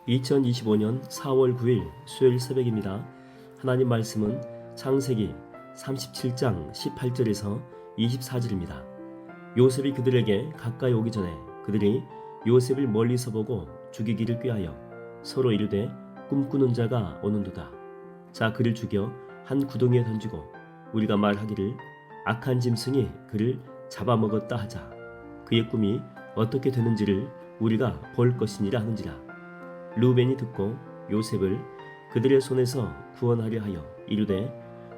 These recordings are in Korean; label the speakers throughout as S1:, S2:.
S1: 2025년 4월 9일 수요일 새벽입니다. 하나님 말씀은 창세기 37장 18절에서 24절입니다. 요셉이 그들에게 가까이 오기 전에 그들이 요셉을 멀리서 보고 죽이기를 꾀하여 서로 이르되 꿈꾸는 자가 오는도다. 자, 그를 죽여 한 구덩이에 던지고 우리가 말하기를 악한 짐승이 그를 잡아먹었다 하자. 그의 꿈이 어떻게 되는지를 우리가 볼 것이니라 하는지라. 르우벤이 듣고 요셉을 그들의 손에서 구원하려 하여 이르되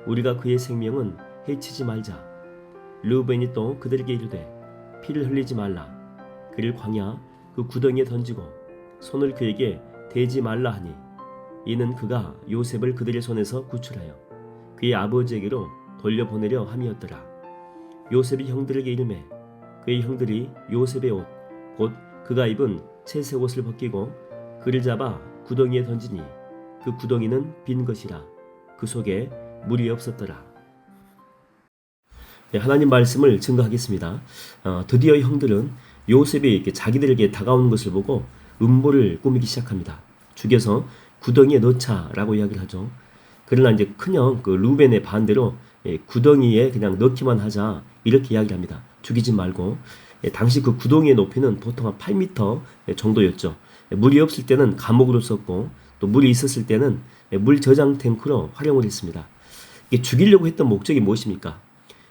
S1: 우리가 그의 생명은 해치지 말자. 르우벤이 또 그들에게 이르되 피를 흘리지 말라. 그를 광야 그 구덩이에 던지고 손을 그에게 대지 말라 하니 이는 그가 요셉을 그들의 손에서 구출하여 그의 아버지에게로 돌려보내려 함이었더라. 요셉이 형들에게 이르매 그의 형들이 요셉의 옷 곧 그가 입은 채색 옷을 벗기고 그를 잡아 구덩이에 던지니 그 구덩이는 빈 것이라. 그 속에 물이 없었더라. 네, 하나님 말씀을 증거하겠습니다. 드디어 형들은 요셉이 이렇게 자기들에게 다가오는 것을 보고 음모를 꾸미기 시작합니다. 죽여서 구덩이에 넣자라고 이야기를 하죠. 그러나 이제 큰형 그 르우벤의 반대로 구덩이에 그냥 넣기만 하자 이렇게 이야기를 합니다. 죽이지 말고. 당시 그 구덩이의 높이는 보통 한 8m 정도였죠. 물이 없을 때는 감옥으로 썼고 또 물이 있었을 때는 물 저장 탱크로 활용을 했습니다. 이게 죽이려고 했던 목적이 무엇입니까?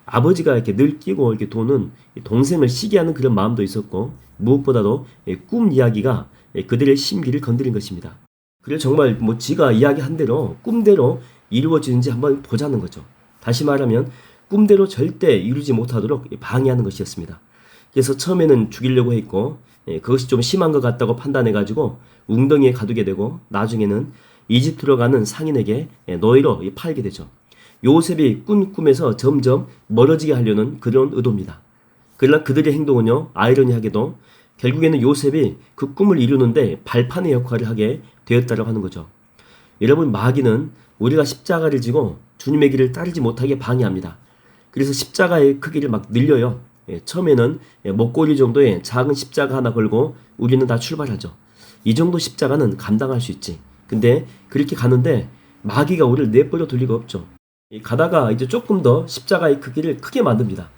S1: 아버지가 이렇게 늘 끼고 이렇게 도는 동생을 시기하는 그런 마음도 있었고 무엇보다도 꿈 이야기가 그들의 심기를 건드린 것입니다. 그래서 정말 뭐 지가 이야기한 대로 꿈대로 이루어지는지 한번 보자는 거죠. 다시 말하면 꿈대로 절대 이루지 못하도록 방해하는 것이었습니다. 그래서 처음에는 죽이려고 했고 그것이 좀 심한 것 같다고 판단해가지고 웅덩이에 가두게 되고 나중에는 이집트로 가는 상인에게 노예로 팔게 되죠. 요셉이 꾼 꿈에서 점점 멀어지게 하려는 그런 의도입니다. 그러나 그들의 행동은요, 아이러니하게도 결국에는 요셉이 그 꿈을 이루는데 발판의 역할을 하게 되었다고 하는 거죠. 여러분, 마귀는 우리가 십자가를 지고 주님의 길을 따르지 못하게 방해합니다. 그래서 십자가의 크기를 막 늘려요. 처음에는 목걸이 정도의 작은 십자가 하나 걸고 우리는 다 출발하죠. 이 정도 십자가는 감당할 수 있지. 근데 그렇게 가는데 마귀가 우리를 내버려 둘 리가 없죠. 가다가 이제 조금 더 십자가의 크기를 크게 만듭니다.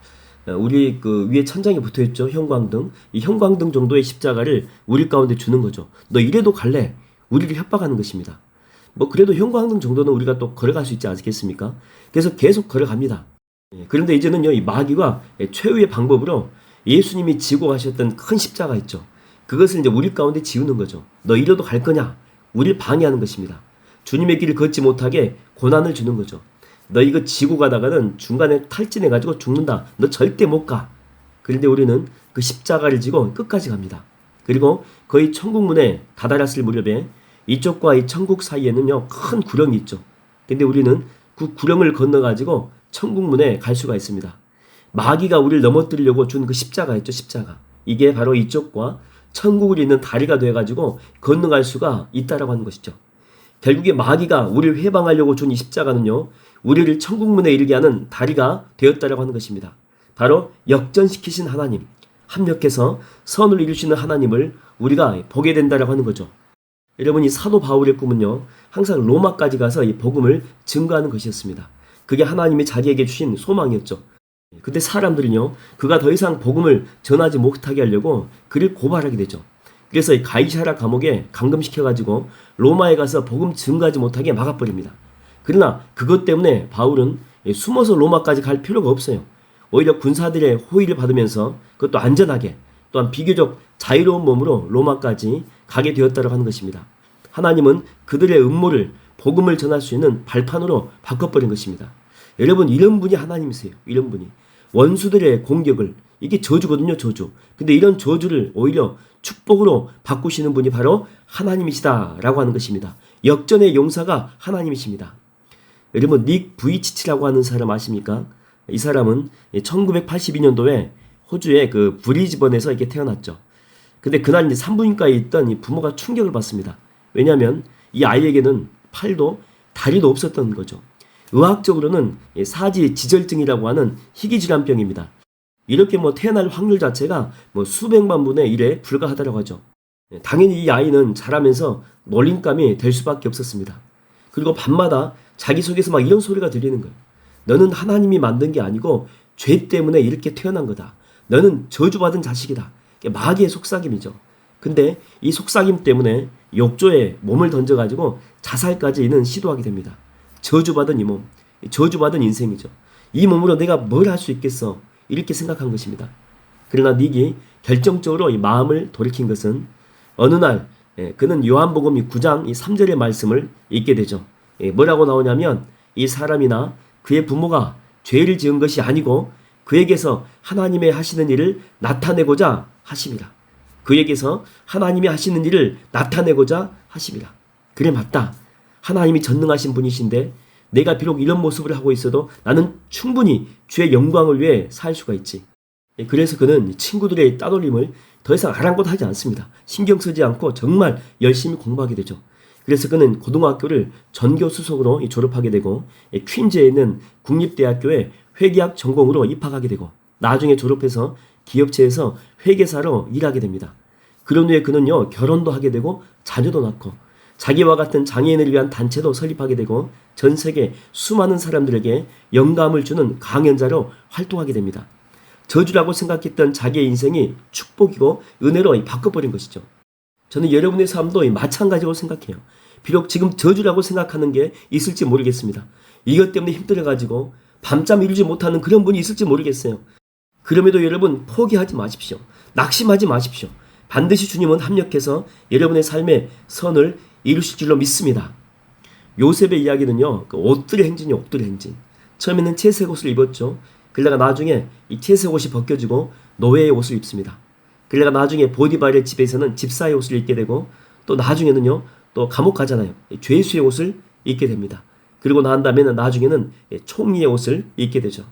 S1: 우리 그 위에 천장에 붙어있죠. 형광등. 이 형광등 정도의 십자가를 우리 가운데 주는 거죠. 너 이래도 갈래? 우리를 협박하는 것입니다. 뭐 그래도 형광등 정도는 우리가 또 걸어갈 수 있지 않겠습니까? 그래서 계속 걸어갑니다. 그런데 이제는요, 이 마귀가 최후의 방법으로 예수님이 지고 가셨던 큰 십자가 있죠. 그것을 이제 우리 가운데 지우는 거죠. 너 이래도 갈 거냐? 우리를 방해하는 것입니다. 주님의 길을 걷지 못하게 고난을 주는 거죠. 너 이거 지고 가다가는 중간에 탈진해가지고 죽는다. 너 절대 못 가. 그런데 우리는 그 십자가를 지고 끝까지 갑니다. 그리고 거의 천국문에 다다랐을 무렵에 이쪽과 이 천국 사이에는요, 큰 구렁이 있죠. 근데 우리는 그 구렁을 건너가지고 천국문에 갈 수가 있습니다. 마귀가 우리를 넘어뜨리려고 준 그 십자가 있죠, 십자가. 이게 바로 이쪽과 천국을 잇는 다리가 돼가지고 건너갈 수가 있다라고 하는 것이죠. 결국에 마귀가 우리를 회방하려고 준 이 십자가는요, 우리를 천국문에 이르게 하는 다리가 되었다라고 하는 것입니다. 바로 역전시키신 하나님, 합력해서 선을 이루시는 하나님을 우리가 보게 된다라고 하는 거죠. 여러분, 이 사도 바울의 꿈은요, 항상 로마까지 가서 이 복음을 증거하는 것이었습니다. 그게 하나님이 자기에게 주신 소망이었죠. 근데 사람들은요, 그가 더 이상 복음을 전하지 못하게 하려고 그를 고발하게 되죠. 그래서 이 가이사랴 감옥에 감금시켜가지고 로마에 가서 복음 증거하지 못하게 막아버립니다. 그러나 그것 때문에 바울은 숨어서 로마까지 갈 필요가 없어요. 오히려 군사들의 호의를 받으면서 그것도 안전하게 또한 비교적 자유로운 몸으로 로마까지 가게 되었다고 하는 것입니다. 하나님은 그들의 음모를 복음을 전할 수 있는 발판으로 바꿔버린 것입니다. 여러분, 이런 분이 하나님이세요. 이런 분이. 원수들의 공격을, 이게 저주거든요, 저주. 근데 이런 저주를 오히려 축복으로 바꾸시는 분이 바로 하나님이시다라고 하는 것입니다. 역전의 용사가 하나님이십니다. 여러분, 닉 부이치치라고 하는 사람 아십니까? 이 사람은 1982년도에 호주의 그 브리즈번에서 이렇게 태어났죠. 근데 그날 이제 산부인과에 있던 이 부모가 충격을 받습니다. 왜냐하면 이 아이에게는 팔도 다리도 없었던 거죠. 의학적으로는 사지 지절증이라고 하는 희귀질환병입니다. 이렇게 태어날 확률 자체가 수백만 분의 1에 불과하다고 하죠. 당연히 이 아이는 자라면서 놀림감이 될 수밖에 없었습니다. 그리고 밤마다 자기 속에서 막 이런 소리가 들리는 거예요. 너는 하나님이 만든 게 아니고 죄 때문에 이렇게 태어난 거다. 너는 저주받은 자식이다. 마귀의 속삭임이죠. 근데 이 속삭임 때문에 욕조에 몸을 던져가지고 자살까지는 시도하게 됩니다. 저주받은 이 몸, 저주받은 인생이죠. 이 몸으로 내가 뭘 할 수 있겠어? 이렇게 생각한 것입니다. 그러나 닉이 결정적으로 이 마음을 돌이킨 것은 어느 날 그는 요한복음 9장 3절의 말씀을 읽게 되죠. 뭐라고 나오냐면 이 사람이나 그의 부모가 죄를 지은 것이 아니고 그에게서 하나님의 하시는 일을 나타내고자 하심이라. 그에게서 하나님이 하시는 일을 나타내고자 하심이라. 그래 맞다. 하나님이 전능하신 분이신데 내가 비록 이런 모습을 하고 있어도 나는 충분히 주의 영광을 위해 살 수가 있지. 그래서 그는 친구들의 따돌림을 더 이상 아랑곳하지 않습니다. 신경 쓰지 않고 정말 열심히 공부하게 되죠. 그래서 그는 고등학교를 전교수석으로 졸업하게 되고 퀸즈에 있는 국립대학교에 회계학 전공으로 입학하게 되고 나중에 졸업해서 기업체에서 회계사로 일하게 됩니다. 그런 후에 그는요 결혼도 하게 되고 자녀도 낳고 자기와 같은 장애인을 위한 단체도 설립하게 되고 전 세계 수많은 사람들에게 영감을 주는 강연자로 활동하게 됩니다. 저주라고 생각했던 자기의 인생이 축복이고 은혜로 바꿔버린 것이죠. 저는 여러분의 삶도 마찬가지로 생각해요. 비록 지금 저주라고 생각하는 게 있을지 모르겠습니다. 이것 때문에 힘들어가지고 밤잠 이루지 못하는 그런 분이 있을지 모르겠어요. 그럼에도 여러분 포기하지 마십시오. 낙심하지 마십시오. 반드시 주님은 합력해서 여러분의 삶의 선을 이루실 줄로 믿습니다. 요셉의 이야기는요, 옷들의 행진이 옷들의 행진. 처음에는 채색 옷을 입었죠. 그러다가 나중에 이 채색 옷이 벗겨지고 노예의 옷을 입습니다. 그러다가 나중에 보디발의 집에서는 집사의 옷을 입게 되고 또 나중에는요, 또 감옥 가잖아요. 죄수의 옷을 입게 됩니다. 그리고 난 다음에는 나중에는 총리의 옷을 입게 되죠.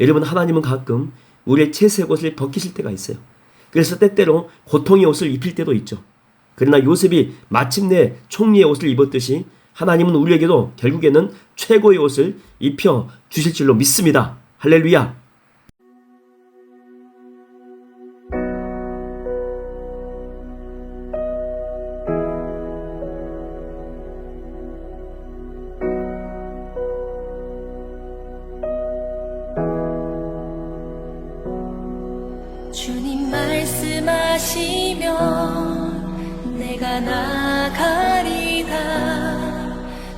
S1: 여러분 하나님은 가끔 우리의 채색 옷을 벗기실 때가 있어요. 그래서 때때로 고통의 옷을 입힐 때도 있죠. 그러나 요셉이 마침내 총리의 옷을 입었듯이 하나님은 우리에게도 결국에는 최고의 옷을 입혀 주실 줄로 믿습니다. 할렐루야.
S2: 주님 말씀하시면 내가 나가리다.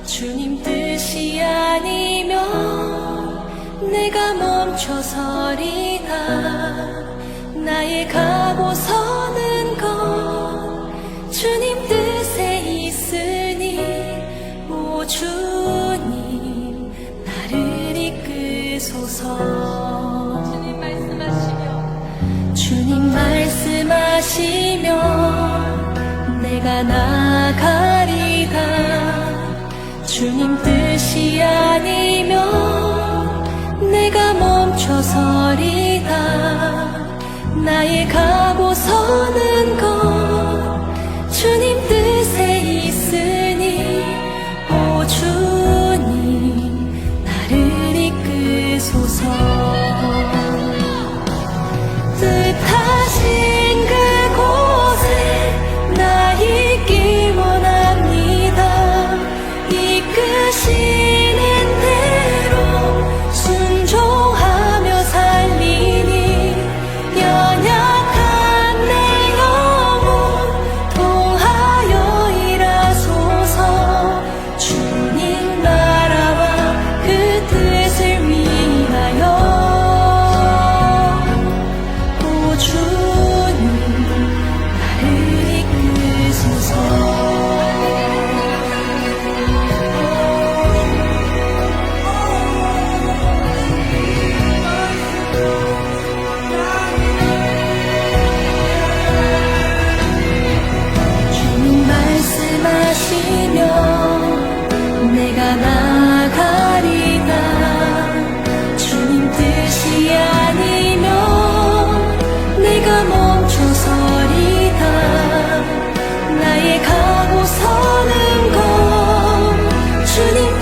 S2: 주님 뜻이 아니면 내가 멈춰서리다. 나의 가고 서는 것 주님 뜻에 있으니 오 주님 나를 이끄소서. 주님 말씀하시면 내가 나가리다. 주님 뜻이 아니면 내가 멈춰서리다. 나의 가고 서는 것 주님 뜻에 있으니 오 주님 나를 이끄소서. 뜻하신 그곳에 나 있기 원합니다. 이끄시는 대로 순종하며 살리니 연약한 내 영혼 통하여 일하소서. 주님 나라와 그 뜻을 위하여 내가 나가리다. 주님 뜻이 아니면 내가 멈춰서리다. 나의 가고 서는 것 주님